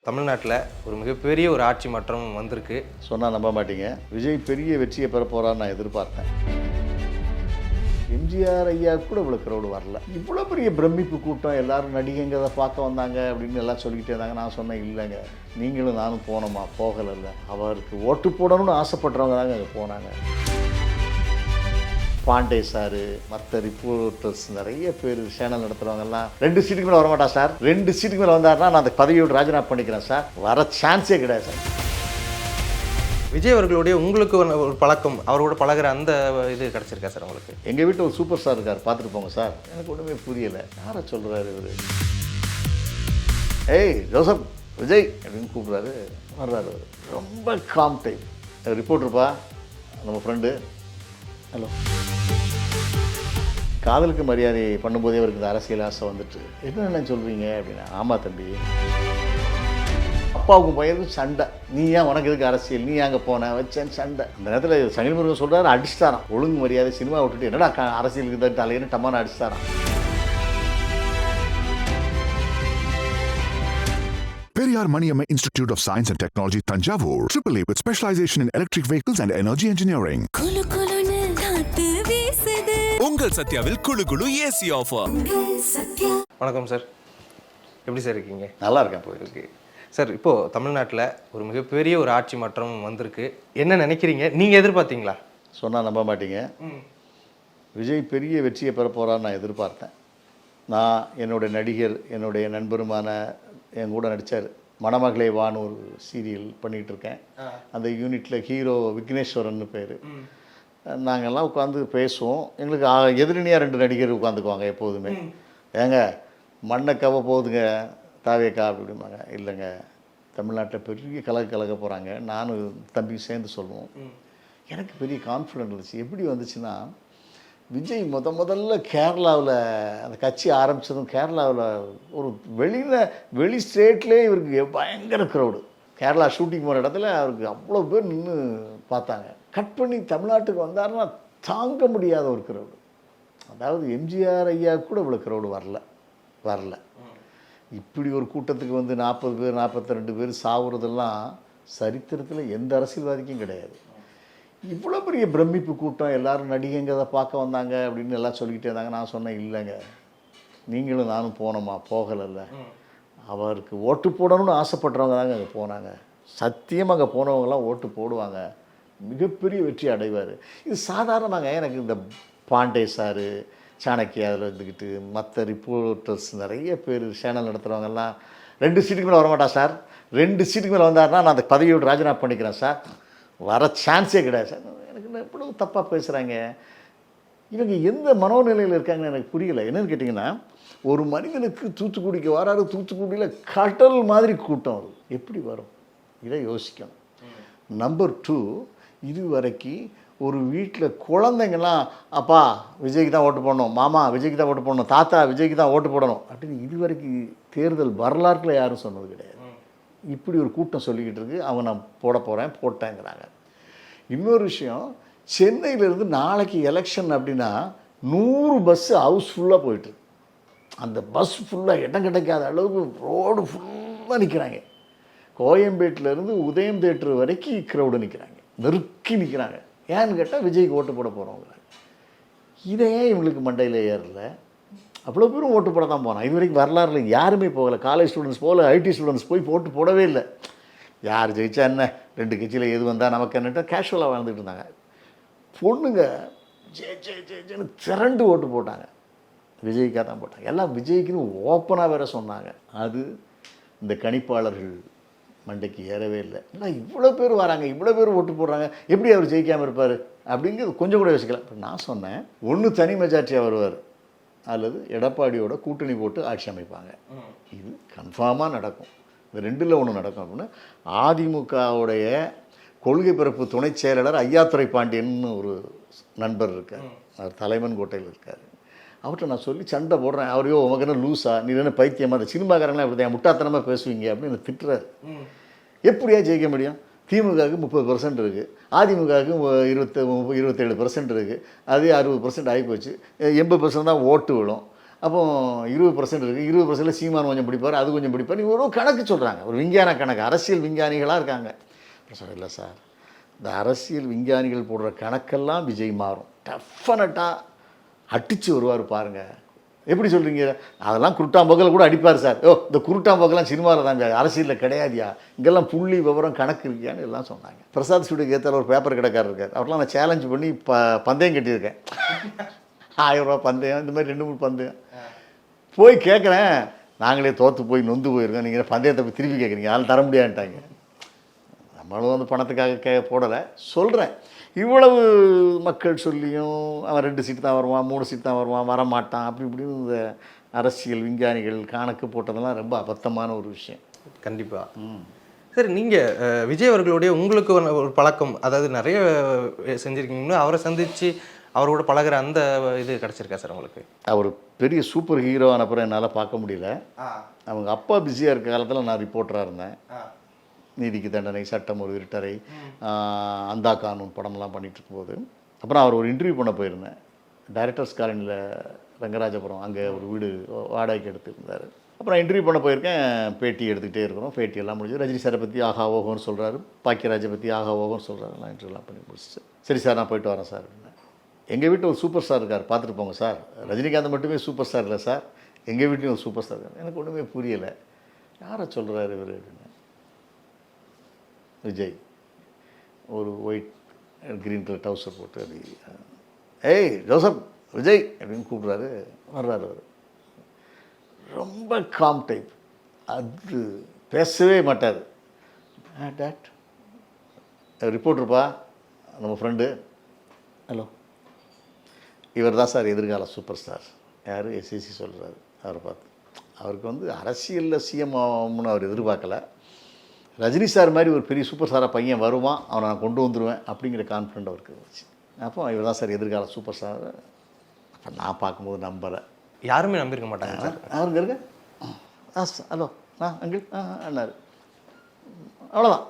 தமிழ்நாட்டில் ஒரு மிகப்பெரிய ஒரு ஆட்சி மாற்றம் வந்திருக்கு. சொன்னால் நம்ப மாட்டீங்க. விஜய் பெரிய வெற்றியை பெற போகிறான்னு நான் எதிர்பார்த்தேன். எம்ஜிஆர் ஐயா கூட இவ்வளோ க்ரௌடு வரல. இவ்வளோ பெரிய பிரமிப்பு கூட்டம், எல்லாரும் நடிகைங்க அதை பார்க்க வந்தாங்க அப்படின்னு எல்லாம் சொல்லிக்கிட்டே இருந்தாங்க. நான் சொன்னேன், இல்லைங்க, நீங்களும் நானும் போனோமா? போகலைல்ல. அவருக்கு ஓட்டு போடணும்னு ஆசைப்படுறவங்க தாங்க அங்கே போனாங்க. பாண்டே சார், மற்ற ரிப்போர்ட்டர்ஸ், நிறைய பேர் சேனல் நடத்துகிறவங்கெல்லாம் 2 சீட்டுக்கு மேலே வரமாட்டா சார், 2 சீட்டுக்கு மேலே வந்தாருன்னா நான் அந்த பதவியோடு ராஜினாமா பண்ணிக்கிறேன் சார், வர சான்ஸே கிடையாது சார். விஜய் அவர்களுடைய உங்களுக்கு ஒரு பழக்கம், அவரோட பழகிற அந்த இது கிடச்சிருக்கா சார் உங்களுக்கு? எங்கள் வீட்டில் ஒரு சூப்பர் ஸ்டார் இருக்கார், பார்த்துட்டு போங்க சார். எனக்கு ஒன்றுமே புரியலை, யாரை சொல்கிறாரு இவர்? ஏய் ஜோசப், விஜய் அப்படின்னு கூப்பிட்றாரு, வர்றாரு அவர். ரொம்ப காம் டைப் ரிப்போர்ட்டருப்பா, நம்ம ஃப்ரெண்டு. ஹலோ. காதலுக்கு மரியாதை பண்ணும்போதே அவருக்கு இந்த அரசியல் ஆசை வந்துட்டு, என்ன சொல்கிறீங்க அப்படின்னா, ஆமாம் தம்பி, அப்பாவுக்கும் பையனுக்கும் சண்டை, நீ ஏன், உனக்கு எதுக்கு அரசியல், நீ அங்கே போன வச்சேன்னு சண்டை. அந்த நேரத்தில் சங்கிலி முருகன் சொல்கிறாரு, அடிச்சுட்டாரான். ஒழுங்கு மரியாதை சினிமா விட்டுட்டு என்னடா அரசியலுக்கு தான் தலைன்னு டமான அடிச்சுட்டாரான். Periyar Maniamma Institute of Science and Technology, Tanjavur, AAA with specialization in electric vehicles and energy engineering. உங்கள் சத்யாவில் குளு குளு ஏசி ஆஃபர். வணக்கம் சார், எப்படி சார் இருக்கீங்க? நல்லா இருக்கேன் போயிருக்கு. ஓகே சார், இப்போது தமிழ்நாட்டில் ஒரு மிகப்பெரிய ஒரு ஆட்சி மாற்றம் வந்திருக்கு. என்ன நினைக்கிறீங்க? நீங்கள் எதிர்பார்த்தீங்களா? சொன்னால் நம்ப மாட்டீங்க. விஜய் பெரிய வெற்றியை பெற போகிறான்னு நான் எதிர்பார்த்தேன். நான் என்னுடைய நடிகர், என்னுடைய நண்பருமான என் கூட நடித்தார், மணமகளே வான்னு ஒரு சீரியல் பண்ணிகிட்ருக்கேன். அந்த யூனிட்டில் ஹீரோ விக்னேஸ்வரன் பேர். நாங்கள்லாம் உட்காந்து பேசுவோம். எங்களுக்கு எதிரணியாக 2 நடிகர் உட்காந்துக்குவாங்க எப்போதுமே. ஏங்க மண்ணை கவ போகுதுங்க தாவேக்கா அப்படிம்பாங்க. இல்லைங்க, தமிழ்நாட்டில் பெரிய கலக்க போகிறாங்க, நானும் தம்பியும் சேர்ந்து சொல்லுவோம். எனக்கு பெரிய கான்ஃபிடென்ட் இருந்துச்சு. எப்படி வந்துச்சுன்னா, விஜய் முதல்ல கேரளாவில் அந்த கட்சி ஆரம்பித்ததும் கேரளாவில் ஒரு வெளி ஸ்டேட்லேயே இவருக்கு பயங்கர க்ரௌடு. கேரளா ஷூட்டிங் போகிற இடத்துல அவருக்கு அவ்வளோ பேர் நின்று பார்த்தாங்க. கட் பண்ணி தமிழ்நாட்டுக்கு வந்தாருன்னா தாங்க முடியாத ஒரு க்ரௌடு. அதாவது எம்ஜிஆர் ஐயா கூட இவ்வளோ க்ரௌடு வரல. இப்படி ஒரு கூட்டத்துக்கு வந்து 40 பேர் 42 பேர் சாவுறதெல்லாம் சரித்திரத்தில் எந்த அரசியல்வாதிக்கும் கிடையாது. இவ்வளோ பெரிய பிரமிப்பு கூட்டம், எல்லாரும் நடிகைங்க அதை பார்க்க வந்தாங்க அப்படின்னு எல்லாம் சொல்லிக்கிட்டே இருந்தாங்க. நான் சொன்னேன், இல்லைங்க, நீங்களும் நானும் போனோமா? போகலைல்ல. அவருக்கு ஓட்டு போடணும்னு ஆசைப்படுறவங்க தாங்க அங்கே போனாங்க. சத்தியமாக அங்கே போனவங்கலாம் ஓட்டு போடுவாங்க, மிகப்பெரிய வெற்றி அடைவார். இது சாதாரணமாக எனக்கு இந்த பாண்டே சார், சாணக்கியா அதில் இருந்துக்கிட்டு, மற்ற ரிப்போர்ட்டர்ஸ், நிறைய பேர் சேனல் நடத்துகிறவங்கெல்லாம் 2 சீட்டுக்கு மேலே வரமாட்டா சார், 2 சீட்டுக்கு மேலே வந்தாருன்னா நான் அந்த பதவியோடு ராஜினாமா பண்ணிக்கிறேன் சார், வர சான்ஸே கிடையாது சார். எனக்கு எவ்வளோ தப்பாக பேசுகிறாங்க இவங்க. எந்த மனோநிலையில் இருக்காங்கன்னு எனக்கு புரியலை. என்னென்னு கேட்டிங்கன்னா, ஒரு மனிதனுக்கு தூத்துக்குடிக்கு வராது, தூத்துக்குடியில் கடல் மாதிரி கூட்டம் வரும், எப்படி வரும்? இதை யோசிக்கணும். நம்பர் 2, இதுவரைக்கும் ஒரு வீட்டில் குழந்தைங்கள்லாம், அப்பா விஜய்க்கு தான் ஓட்டு போடணும், மாமா விஜய்க்கு தான் ஓட்டு போடணும், தாத்தா விஜய்க்கு தான் ஓட்டு போடணும் அப்படின்னு இதுவரைக்கும் தேர்தல் வரலாற்றில் யாரும் சொன்னது கிடையாது. இப்படி ஒரு கூட்டம் சொல்லிக்கிட்டு இருக்கு. அவங்க நான் போட போகிறேன், போட்டேங்கிறாங்க. இன்னொரு விஷயம், சென்னையிலேருந்து நாளைக்கு எலெக்ஷன் அப்படின்னா 100 பஸ்ஸு ஹவுஸ்ஃபுல்லாக போயிட்டுருக்கு. அந்த பஸ் ஃபுல்லாக இடம் கிடைக்காத அளவுக்கு ரோடு ஃபுல்லாக நிற்கிறாங்க. கோயம்பேட்டிலேருந்து உதயம் தேட்டர் வரைக்கும் க்ரௌடு நிற்கிறாங்க, நெருக்கி நிற்கிறாங்க. ஏன்னு கேட்டால் விஜய்க்கு ஓட்டு போட போகிறவங்க. இதையே இவங்களுக்கு மண்டையில் ஏறல. அவ்வளோ பேரும் ஓட்டு போட தான் போனான். இது வரைக்கும் வரலாறுல யாருமே போகலை. காலேஜ் ஸ்டூடெண்ட்ஸ் போகல, ஐடி ஸ்டூடெண்ட்ஸ் போய் ஓட்டு போடவே இல்லை. யார் ஜெயிச்சா என்ன, 2 கட்சியில் எது வந்தால் நமக்கு என்னட்டு கேஷுவலாக வாழ்ந்துட்டு இருந்தாங்க. பொண்ணுங்க ஜெயின்னு திரண்டு ஓட்டு போட்டாங்க, விஜய்க்காக தான் போட்டாங்க. எல்லாம் விஜய்க்குன்னு ஓப்பனாக வேற சொன்னாங்க. அது இந்த கணிப்பாளர்கள் மண்டைக்கு ஏறவே இல்லை. இல்லை, இவ்வளோ பேர் வராங்க, இவ்வளோ பேர் ஓட்டு போடுறாங்க, எப்படி அவர் ஜெயிக்காமல் இருப்பார் அப்படிங்கிறது கொஞ்சம் கூட யோசிக்கல. இப்போ நான் சொன்னேன், ஒன்று தனி மெஜாரிட்டியாக வருவார், அல்லது எடப்பாடியோட கூட்டணி போட்டு ஆட்சி அமைப்பாங்க. இது கன்ஃபார்மாக நடக்கும். இந்த 2ல் ஒன்று நடக்கும் அப்படின்னு அதிமுகவுடைய கொள்கை பிறப்பு துணை செயலாளர் ஐயாத்துரை பாண்டியன்னு ஒரு நண்பர் இருக்கார், அவர் தலைமன் கோட்டையில் இருக்கார். அவர்கிட்ட நான் சொல்லி சண்டை போடுறேன். அவரையோ உமக்கு என்ன லூஸா, நீ என்ன பைத்தியமாக, அந்த சினிமாக்காரங்களாம் இப்படி தான் முட்டாத்தனமாக பேசுவீங்க அப்படின்னு திட்டுறாரு. எப்படியா ஜெயிக்க முடியும்? திமுகவுக்கு 30% இருக்குது, அதிமுகவுக்கு 27% இருக்குது, அதே 60% ஆகிப்போச்சு. 80% தான் ஓட்டு விடும். அப்போ 20% இருக்குது, 20% சீமான் கொஞ்சம் பிடிப்பார், அது கொஞ்சம் பிடிப்பார். இவரோ கணக்கு சொல்கிறாங்க, ஒரு விஞ்ஞான கணக்கு, அரசியல் விஞ்ஞானிகளாக இருக்காங்க. சார் இல்லை சார், இந்த அரசியல் விஞ்ஞானிகள் போடுற கணக்கெல்லாம் விஜய் மாறும், டெஃபினட்டாக அடித்து வருவார் பாருங்கள். எப்படி சொல்கிறீங்க? அதெல்லாம் குருட்டாம்போக்கில் கூட அடிப்பார் சார். இந்த குருட்டாம்போக்கெல்லாம் சினிமாவில் தாங்க, அரசியலில் கிடையாதியா, இங்கெல்லாம் புள்ளி விவரம் கணக்கு இருக்கியான்னு எல்லாம் சொன்னாங்க. பிரசாத் ஸ்டுடியோக்கு ஏற்ற ஒரு பேப்பர் கடைக்காரர் இருக்கார், அவர்லாம் நான் சேலஞ்ச் பண்ணி பந்தயம் கட்டியிருக்கேன். 1000 ரூபா பந்தயம், இந்த மாதிரி 2-3 பந்தயம் போய் கேட்குறேன். நாங்களே தோற்று போய் நொந்து போயிருக்கோம், நீங்கள் பந்தயத்தை போய் திருப்பி கேட்குறீங்க, யாரும் தர முடியான்ட்டாங்க. நம்மளும் வந்து பணத்துக்காக போடலை, சொல்கிறேன். இவ்வளவு மக்கள் சொல்லியும் அவன் 2 சீட்டு தான் வருவான், 3 சீட்டு தான் வருவான், வரமாட்டான், அப்படி இப்படின்னு இந்த அரசியல் விஞ்ஞானிகள் கணக்கு போட்டதெல்லாம் ரொம்ப அபத்தமான ஒரு விஷயம். கண்டிப்பாக. சரி, நீங்கள் விஜய் அவர்களுடைய உங்களுக்கு ஒரு பழக்கம், அதாவது நிறைய செஞ்சுருக்கீங்கன்னு, அவரை சந்தித்து அவரோட பழகிற அந்த இது கிடச்சிருக்கா சார் உங்களுக்கு? அவர் பெரிய சூப்பர் ஹீரோ ஆனப்புறம் என்னால் பார்க்க முடியல. அவங்க அப்பா பிஸியாக இருக்க காலத்தில் நான் ரிப்போர்ட்டராக இருந்தேன். நீதிக்கு தண்டனை, சட்டம் ஒரு இருட்டறை, அந்தா கானூன் படம்லாம் பண்ணிகிட்டு இருக்கும்போது அப்புறம் அவர் ஒரு இன்டர்வியூ பண்ண போயிருந்தேன். டைரக்டர்ஸ் காலனியில் ரங்கராஜபுரம், அங்கே ஒரு வீடு வாடகைக்கு எடுத்துருந்தார். அப்புறம் இன்டர்வியூ பண்ண போயிருக்கேன், பேட்டி எடுத்துக்கிட்டே இருக்கிறோம். பேட்டியெல்லாம் முடிஞ்சு ரஜினி சாரை பற்றி ஆஹா ஓகோன்னு சொல்கிறாரு, பாக்கியராஜை பற்றி ஆஹா ஓகோன்னு சொல்கிறாரு. நான் இன்டர்வியூலாம் பண்ணி முடிச்சுட்டு சரி சார் நான் போயிட்டு வரேன் சார் அப்படின்னா. எங்கள் வீட்டில் ஒரு சூப்பர் ஸ்டார் இருக்கார், பார்த்துட்டு போங்க சார். ரஜினிகாந்த் மட்டுமே சூப்பர் ஸ்டார் இல்லை சார், எங்கள் வீட்லேயும் ஒரு சூப்பர் ஸ்டார் இருக்கார். எனக்கு ஒன்றுமே புரியலை, யாரை சொல்கிறாரு இவர் அப்படின்னு. விஜய் ஒரு ஒயிட் க்ரீன் கலர் டவுசர் போட்டு அப்படி, ஏய் ஜோசப் விஜய் அப்படின்னு கூப்பிட்றாரு. வர்றாரு அவர், ரொம்ப காம் டைப், அது பேசவே மாட்டார். டேட் ரிப்போர்ட்டருப்பா, நம்ம ஃப்ரெண்டு. ஹலோ, இவர் தான் சார் எதிர்கால சூப்பர் ஸ்டார். யார்? எஸ்எஸ்சி சொல்கிறாரு. அவரை பார்த்து அவருக்கு வந்து அரசியலில் சிஎம் ஆகும்னு அவர் எதிர்பார்க்கல. ரஜினி சார் மாதிரி ஒரு பெரிய சூப்பர் ஸ்டாராக பையன் வருவான், அவனை நான் கொண்டு வந்துடுவேன் அப்படிங்கிற கான்ஃபிடென்ட் அவருக்கு இருந்துச்சு. அப்போ இவர் தான் சார் எதிர்கால சூப்பர் ஸ்டார். அப்போ நான் பார்க்கும்போது நம்பலை, யாருமே நம்பியிருக்க மாட்டாங்க சார். அவருக்கு இருக்க ஹலோ அங்கிள் அண்ணார், அவ்வளோதான்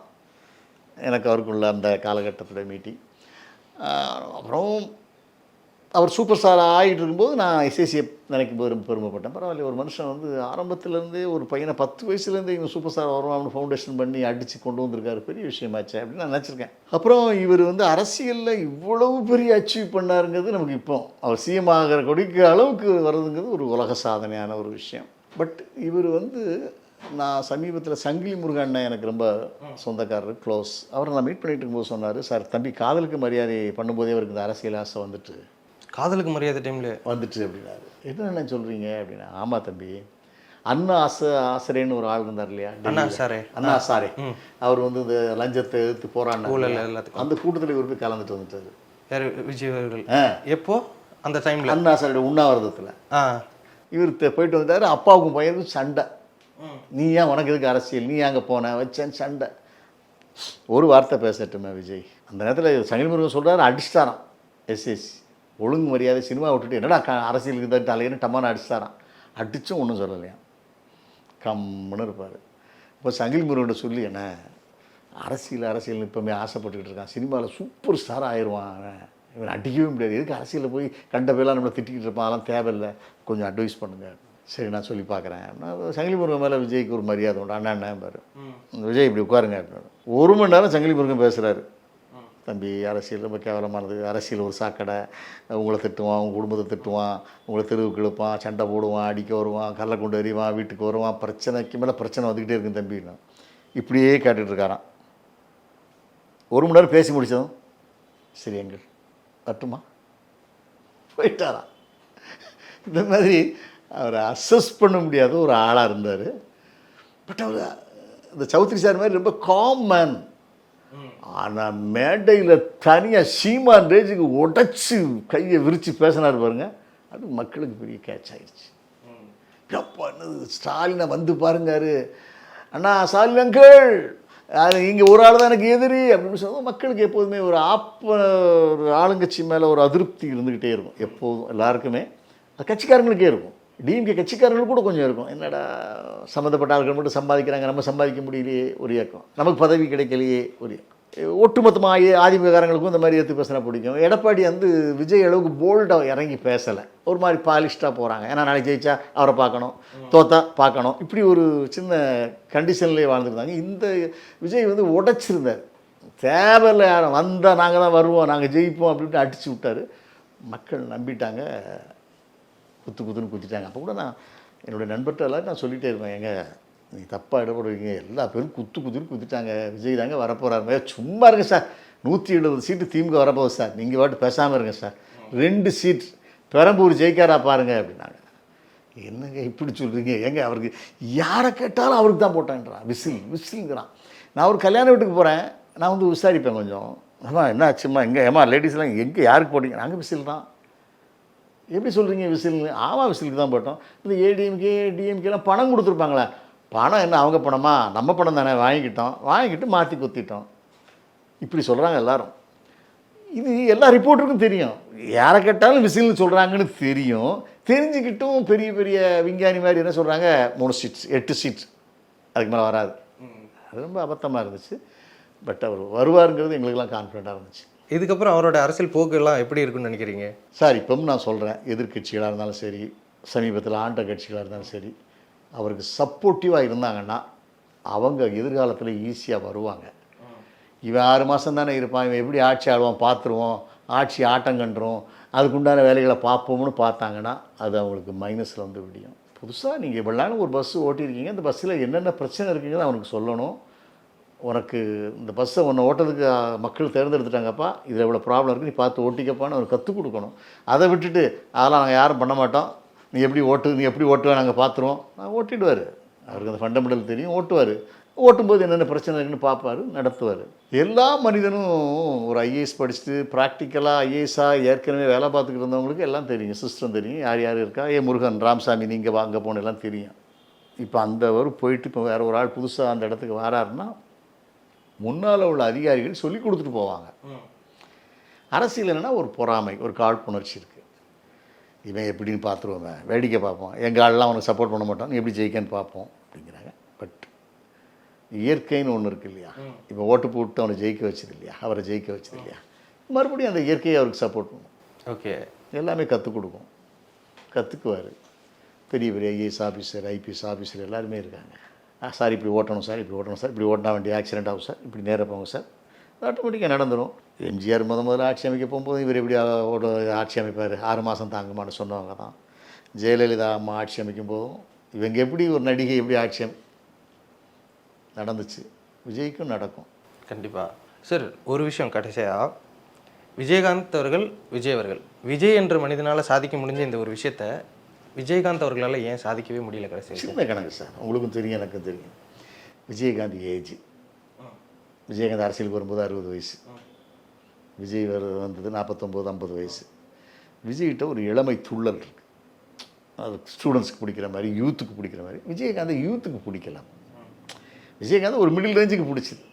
எனக்கு அவருக்குள்ள அந்த காலகட்டத்தில் மீட்டிங். அப்புறம் அவர் சூப்பர் ஸ்டார் ஆகிட்டு இருக்கும்போது நான் எஸ்எஸ்சியை நினைக்கும் போது ரொம்ப பெருமைப்பட்டேன். பரவாயில்ல, ஒரு மனுஷன் வந்து ஆரம்பத்துலேருந்தே ஒரு பையனை 10 வயசுலேருந்தே இவங்க சூப்பர் ஸ்டார் வருவான் ஃபவுண்டேஷன் பண்ணி அடித்து கொண்டு வந்திருக்காரு, பெரிய விஷயமாச்சு அப்படின்னு நான் நினச்சிருக்கேன். அப்புறம் இவர் வந்து அரசியலில் இவ்வளவு பெரிய அச்சீவ் பண்ணாருங்கிறது நமக்கு இப்போ அவர் சிஎம் ஆகிற கொடிக்கு அளவுக்கு வர்றதுங்கிறது ஒரு உலக சாதனையான ஒரு விஷயம். பட் இவர் வந்து நான் சமீபத்தில் சங்கிலி முருகன் அண்ணன் எனக்கு ரொம்ப சொந்தக்காரர், க்ளோஸ். அவரை நான் மீட் பண்ணிட்டு இருக்கும்போது சொன்னார், சார் தம்பி காதலுக்கு மரியாதை பண்ணும்போதே அவருக்கு இந்த அரசியல் ஆசை வந்துட்டு, காதலுக்கு மரியாதை டைமில் வந்துட்டு அப்படின்னாரு. என்ன சொல்கிறீங்க அப்படின்னா, ஆமாம் தம்பி, அண்ணா ஆசிரியன்னு ஒரு ஆள் இருந்தார் இல்லையா, அண்ணா சாரே, அவர் வந்து இந்த லஞ்சத்தை எதிர்த்து போராடினார். அந்த கூட்டத்தில் இவர் போய் கலந்துட்டு வந்துட்டார். யார்? விஜய் அவர்கள். எப்போ? அந்த டைமில் அண்ணா சாரோட உண்ணாவிரதத்தில் இவர் போயிட்டு வந்தார். அப்பாவுக்கும் பையனுக்கும் சண்டை. நீ ஏன், உனக்கு எதுக்கு அரசியல், நீ அங்கே போன வச்சேன்னு சண்டை. ஒரு வார்த்தை பேசட்டுமே விஜய். அந்த நேரத்தில் சங்கிலி முருகன் சொல்கிறாரு, அடிச்சிட்டாரான் எஸ்எஸ்சி, ஒழுங்கு மரியாதை சினிமா விட்டுட்டு என்னடா அரசியலுக்கு தான் தலைன்னு டம்மான அடிச்சிட்டாரான். அடித்தும் ஒன்றும் சொல்லலையா, கம்முன்னு இருப்பார். இப்போ சங்கிலி முருகன் சொல்லி, என்ன அரசியல் இப்போமே ஆசைப்பட்டுக்கிட்டு இருக்கான், சினிமாவில் சூப்பர் ஸ்டார் ஆயிடுவான், இவன் அடிக்கவே முடியாது, எதுக்கு அரசியலில் போய் கண்ட பேரெலாம் நம்மளை திட்டிக்கிட்டு இருப்பான், அதெல்லாம் தேவையில்லை, கொஞ்சம் அட்வைஸ் பண்ணுங்கள். சரி நான் சொல்லி பார்க்குறேன். சங்கிலி முருகன் மேலே விஜய்க்கு ஒரு மரியாதை உண்டு. அண்ணா பாரு, விஜய் இப்படி உட்காருங்க அப்படின்னு 1 மணி நேரம் சங்கிலி முருகன் பேசுகிறாரு. தம்பி அரசியல் ரொம்ப கேவலமானது, அரசியல் ஒரு சாக்கடை, உங்களை திட்டுவான், உங்கள் குடும்பத்தை திட்டுவான், உங்களை தெருவுக்கு இழுப்பான், சண்டை போடுவான், அடிக்க வருவான், கல்லை கொண்டு எறிவான், வீட்டுக்கு வருவான், பிரச்சனைக்கு மேலே பிரச்சனை வந்துக்கிட்டே இருக்குன்னு தம்பின்னா இப்படியே கேட்டுட்ருக்காரான். 1 மணி நேரம் பேசி முடித்ததும், சரி எங்கள் தட்டுமா போயிட்டாரான். இந்த மாதிரி அவரை அசஸ் பண்ண முடியாத ஒரு ஆளாக இருந்தார். பட் அவர் இந்த சௌத்ரி சார் மாதிரி ரொம்ப காம் மேன். ஆனால் மேடையில் தனியாக சீமான் ரேஜுக்கு உடச்சி கையை விரித்து பேசினார் பாருங்க, அது மக்களுக்கு பெரிய கேட்ச் ஆகிடுச்சு. அப்போ என்னது ஸ்டாலினை வந்து பாருங்காரு, அண்ணா ஸ்டாலின் அங்கிள் அது இங்கே ஒரு ஆள் தான் எனக்கு எதிரி அப்படின்னு சொன்னால் மக்களுக்கு எப்போதுமே ஒரு ஆளுங்கட்சி மேலே ஒரு அதிருப்தி இருந்துக்கிட்டே இருக்கும். எப்போதும் எல்லாருக்குமே, அது கட்சிக்காரங்களுக்கே இருக்கும். டிஎம்கே கட்சிக்காரர்கள் கூட கொஞ்சம் இருக்கும், என்னடா சம்மந்தப்பட்ட ஆட்கள் மட்டும் சம்பாதிக்கிறாங்க, நம்ம சம்பாதிக்க முடியலையே ஒரு இயக்கம், நமக்கு பதவி கிடைக்கலையே ஒரு இயக்கம். ஒட்டுமொத்தமாக அதிமுககாரங்களுக்கும் இந்த மாதிரி எடுத்து பேசினா பிடிக்கும். எடப்பாடி வந்து விஜய் அளவுக்கு போல்டாக இறங்கி பேசலை, ஒரு மாதிரி பாலிஷ்டாக போகிறாங்க. ஏன்னா நாளைக்கு ஜெயிச்சா அவரை பார்க்கணும், தோத்தா பார்க்கணும், இப்படி ஒரு சின்ன கண்டிஷன்லேயே வாழ்ந்துருந்தாங்க. இந்த விஜய் வந்து உடைச்சிருந்தார். தேவையில்லை, யாரும் வந்தால் நாங்கள் தான் வருவோம், நாங்கள் ஜெயிப்போம் அப்படின்ட்டு அடித்து விட்டார். மக்கள் நம்பிட்டாங்க, குத்துன்னு குத்திட்டாங்க. அப்போ கூட நான் என்னுடைய நண்பர்கிட்ட எல்லாரும் நான் சொல்லிகிட்டே இருப்பேன், எங்க நீ தப்பாக இடப்படுவீங்க, எல்லா பேரும் குத்துன்னு குத்திட்டாங்க, விஜய் தாங்க வரப்போகிறாரு, சும்மா இருங்க சார், 170 சீட்டு திமுக வரப்போகுது சார், நீங்கள் பாட்டு பேசாமல் இருங்க சார், 2 சீட் பெரம்பூர் ஜெயிக்காரா பாருங்க அப்படின்னாங்க. என்னங்க இப்படி சொல்கிறீங்க? எங்க அவருக்கு யாரை கேட்டாலும் அவருக்கு தான் போட்டான்றான், விசில்ங்கிறான். நான் ஒரு கல்யாண வீட்டுக்கு போகிறேன், நான் வந்து விசாரிப்பேன் கொஞ்சம், ஆமாம் என்ன ஆச்சும்மா, எங்கே ஏமா லேடிஸ்லாம் எங்கே யாருக்கு போட்டீங்க? நாங்கள் விசில் தான். எப்படி சொல்கிறீங்க விசில்னு? ஆமாம் விசிலுக்கு தான் போட்டோம். இந்த ஏடிஎம்கே டிஎம்கேலாம் பணம் கொடுத்துருப்பாங்களே, பணம் என்ன அவங்க பணமா, நம்ம பணம் தானே, வாங்கிக்கிட்டு மாற்றி குத்திட்டோம், இப்படி சொல்கிறாங்க எல்லாரும். இது எல்லா ரிப்போர்ட்டருக்கும் தெரியும், யாரை கேட்டாலும் விசில்னு சொல்கிறாங்கன்னு தெரியும். தெரிஞ்சுக்கிட்டும் பெரிய பெரிய விஞ்ஞானி மாதிரி என்ன சொல்கிறாங்க, 3 சீட்ஸ் 8 சீட்ஸ் அதுக்கு மேலே வராது. அது ரொம்ப அபத்தமாக இருந்துச்சு. பட் அவர் வருவாருங்கிறது எங்களுக்கெல்லாம் கான்ஃபிடண்ட்டாக இருந்துச்சு. இதுக்கப்புறம் அவரோட அரசியல் போக்கெல்லாம் எப்படி இருக்குன்னு நினைக்கிறீங்க சார்? இப்பவும் நான் சொல்கிறேன், எதிர்கட்சிகளாக இருந்தாலும் சரி, சமீபத்தில் ஆண்ட கட்சிகளாக இருந்தாலும் சரி, அவருக்கு சப்போர்ட்டிவாக இருந்தாங்கன்னா அவங்க எதிர்காலத்தில் ஈஸியாக வருவாங்க. இவன் 6 மாதம் தானே இருப்பான், இவன் எப்படி ஆட்சி ஆடுவான் பார்த்துருவோம், ஆட்சி ஆட்டங்கன்றோம், அதுக்குண்டான வேலைகளை பார்ப்போம்னு பார்த்தாங்கன்னா அது அவங்களுக்கு மைனஸில் வந்து விடியும். புதுசாக நீங்கள் இவ்வளோ நாள் ஒரு பஸ்ஸு ஓட்டியிருக்கீங்க, இந்த பஸ்ஸில் என்னென்ன பிரச்சனை இருக்குங்கிறது அவனுக்கு சொல்லணும். உனக்கு இந்த பஸ்ஸை ஒன்று ஓட்டுறதுக்கு மக்கள் தேர்ந்தெடுத்துட்டாங்கப்பா, இதில் எவ்வளோ ப்ராப்ளம் இருக்குது, நீ பார்த்து ஓட்டிக்கப்பான்னு அவனுக்கு கற்றுக் கொடுக்கணும். அதை விட்டுட்டு அதெல்லாம் நாங்கள் யாரும் பண்ண மாட்டோம், நீ எப்படி ஓட்டுவேன் நாங்கள் பார்த்துருவோம், நான் ஓட்டிடுவார். அவருக்கு அந்த ஃபண்டமெண்டல் தெரியும், ஓட்டுவார். ஓட்டும்போது என்னென்ன பிரச்சனை இருக்குன்னு பார்ப்பார், நடத்துவார். எல்லா மனிதனும் ஒரு ஐஏஎஸ் படிச்சுட்டு ப்ராக்டிக்கலாக ஐஏஎஸ்ஸாக ஏற்கனவே வேலை பார்த்துக்கிட்டு இருந்தவங்களுக்கு எல்லாம் தெரியும், சிஸ்டம் தெரியும், யார் இருக்கா, முருகன் ராமசாமி நீங்கள் வாங்க போன எல்லாம் தெரியும். இப்போ அந்த போயிட்டு இப்போ வேறு ஒரு ஆள் புதுசாக அந்த இடத்துக்கு வராருன்னா முன்னால் உள்ள அதிகாரிகள் சொல்லி கொடுத்துட்டு போவாங்க. அரசியல் என்னென்னா ஒரு பொறாமை, ஒரு காழ்ப்புணர்ச்சி இருக்குது. இவன் எப்படின்னு பார்த்துருவோங்க, வேடிக்கை பார்ப்போம், எங்கள் ஆள்லாம் அவனுக்கு சப்போர்ட் பண்ண மாட்டோம், நீ எப்படி ஜெயிக்கன்னு பார்ப்போம் அப்படிங்கிறாங்க. பட் இயற்கைன்னு ஒன்று இருக்குது இல்லையா, இப்போ ஓட்டு போட்டு அவனை ஜெயிக்க வச்சது இல்லையா, அவரை ஜெயிக்க வச்சது இல்லையா, மறுபடியும் அந்த இயற்கையை அவருக்கு சப்போர்ட் பண்ணும். ஓகே, எல்லாமே கற்றுக் கொடுக்கும், கற்றுக்குவார். பெரிய பெரிய ஐஏஎஸ் ஆஃபீஸர், ஐபிஎஸ் ஆஃபீஸர் எல்லாருமே இருக்காங்க. சார் இப்படி ஓட்டணும் சார், இப்படி ஓட்டினா வேண்டிய ஆக்சிடென்ட் ஆகும் சார், இப்படி நேராக போங்க சார், ஆட்டோமேட்டிக்காக நடந்துடும். எம்ஜிஆர் முதல்ல ஆட்சி அமைக்க போகும்போது இவர் எப்படி ஆட்சி அமைப்பார், 6 மாதம் தாங்குமான்னு சொன்னவங்க தான். ஜெயலலிதா அம்மா ஆட்சி அமைக்கும் போதும் இவங்க எப்படி ஒரு நடிகை எப்படி ஆட்சி நடந்துச்சு, விஜய்க்கும் நடக்கும் கண்டிப்பாக. சார் ஒரு விஷயம் கடைசியாக, விஜயகாந்த் அவர்கள் விஜய் என்ற மனிதனால் சாதிக்க முடிஞ்ச இந்த ஒரு விஷயத்தை விஜயகாந்த் அவர்களால் ஏன் சாதிக்கவே முடியல கடைசி? சின்ன கணக்கு சார், உங்களுக்கும் தெரியும் எனக்கும் தெரியும். விஜயகாந்த் ஏஜ், விஜயகாந்த் அரசியலுக்கு வரும்போது 60 வயசு, விஜய் வந்தது 49-50 வயசு. விஜய்கிட்ட ஒரு இளமை துள்ளல் இருக்குது, அது ஸ்டூடெண்ட்ஸ்க்கு பிடிக்கிற மாதிரி, யூத்துக்கு பிடிக்கிற மாதிரி. விஜயகாந்த் யூத்துக்கு பிடிக்கலாம், விஜயகாந்த் ஒரு மிடில் ரேஞ்சுக்கு பிடிச்சிது.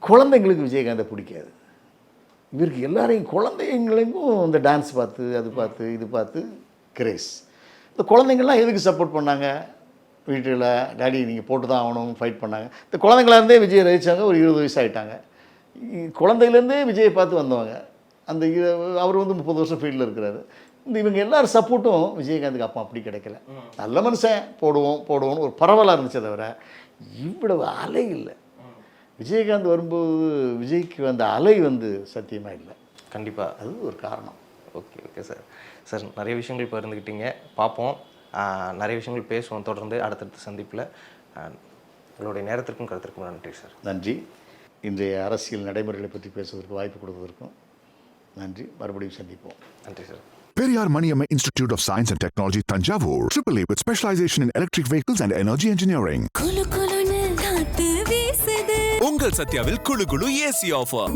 குழந்தைங்களுக்கு விஜயகாந்தை பிடிக்காது. இவருக்கு எல்லாரையும் குழந்தைங்களுக்கும் இந்த டான்ஸ் பார்த்து அது பார்த்து இது பார்த்து கிரேஸ். இந்த குழந்தைங்கள்லாம் எதுக்கு சப்போர்ட் பண்ணாங்க, வீட்டில் டாடி நீங்கள் போட்டு தான் ஆகணும் ஃபைட் பண்ணாங்க. இந்த குழந்தைங்களாருந்தே விஜய் ரசித்தாங்க, ஒரு 20 வயசு ஆகிட்டாங்க. குழந்தையிலேருந்தே விஜயை பார்த்து வந்தவங்க. அந்த அவர் வந்து 30 வருஷம் ஃபீல்டில் இருக்கிறாரு. இவங்க எல்லாரும் சப்போர்ட்டும் விஜயகாந்துக்கு அப்போ அப்படி கிடைக்கல. நல்ல மனுஷன், போடுவோன்னு ஒரு பரவலாக இருந்துச்சு, தவிர இவ்வளவு அலை இல்லை. விஜயகாந்த் வரும்போது விஜய்க்கு வந்த அலை வந்து சத்தியமாக இல்லை. கண்டிப்பாக அது ஒரு காரணம். Okay sir. நிறைய விஷயங்கள் பகிர்ந்துக்கிட்டீங்க, பார்ப்போம், நிறைய விஷயங்கள் பேசுவோம் தொடர்ந்து அடுத்தடுத்த சந்திப்பில். உங்களுடைய நேரத்திற்கும் கருத்திற்கும் நன்றி சார். நன்றி. இன்றைய அரசியல் நடைமுறைகளை பற்றி பேசுவதற்கு வாய்ப்பு கொடுப்பதற்கும் நன்றி. மறுபடியும் சந்திப்போம். நன்றி sir. Periyar Maniyamma Institute of Science and Technology, Tanjavur. AAA with specialization in electric vehicles and energy engineering. உங்கள் சத்யாவில் குளு குளு ஏசி ஆஃபர்.